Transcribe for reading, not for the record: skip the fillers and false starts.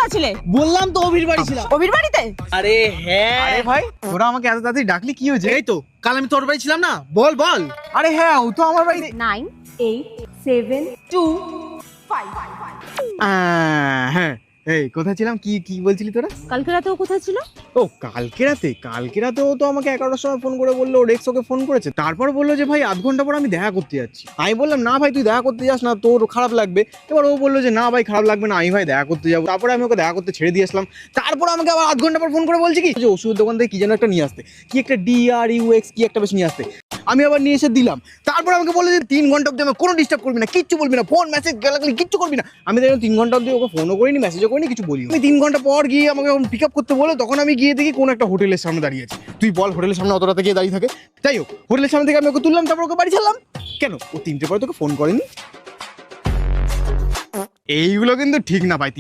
কোথায় ছিলে? বললাম তো অভির বাড়ি ছিলাম। অভির বাড়িতে? আরে হ্যাঁ। আরে ভাই তোরা আমাকে এত তাড়াতাড়ি ডাকলি কি হয়েছে? এই তো কাল আমি তোর বাড়ি ছিলাম না, বল বল। আরে হ্যাঁ ও তো আমার বাড়িতে। 9 8 7 2 5। হ্যাঁ এই কোথায় ছিলাম, কি কি বলছিলি তোরা? কালকে রাতে ও কোথায় ছিল? ও কালকে রাতে ও তো আমাকে 11টার সময় ফোন করে বললো ওর এক্স ওকে ফোন করেছে, তারপর বললো যে ভাই আধ ঘন্টা পর আমি দেখা করতে যাচ্ছি। আমি বললাম না ভাই তুই দেখা করতে যাস না, তোর খারাপ লাগবে। এবার ও বললো যে না ভাই খারাপ লাগবে না, আমি ভাই দেখা করতে যাবো। তারপরে আমি ওকে দেখা করতে ছেড়ে দিয়ে আসলাম। তারপর আমাকে আবার আধ ঘন্টা পর ফোন করে বলছে কি যে ওষুধের দোকান থেকে কি যেন একটা নিয়ে আসতে, কি একটা DRUX কি একটা বেশ নিয়ে আসতে। আমি আবার নিয়ে এসে দিলাম। তারপর আমাকে বললো যে 3 ঘন্টা অব্দি আমি কোনো ডিস্টার্ব করবি না, কিচ্ছু বলবি না, ফোন মেসেজ গালাগালি কিচ্ছু করবি না। আমি দেখলাম 3 ঘন্টা অব্দি ওকে ফোনও করিনি, মেসেজও করিনি, কিছু বলিনি। আমি 3 ঘন্টা পর গিয়ে আমাকে যখন পিক আপ করতে বলে তখন আমি গিয়ে দেখি কোন একটা হোটেলের সামনে দাঁড়িয়ে আছে। তুই বল হোটেলের সামনে অত রাতে গিয়ে দাঁড়িয়ে থাকে? যাই হোক হোটেলের সামনে থেকে আমি ওকে তুললাম, তারপর ওকে বাড়ি ছাড়লাম। কেন ও 3টে পরে তোকে ফোন করেনি? এইগুলো কিন্তু ঠিক না ভাই।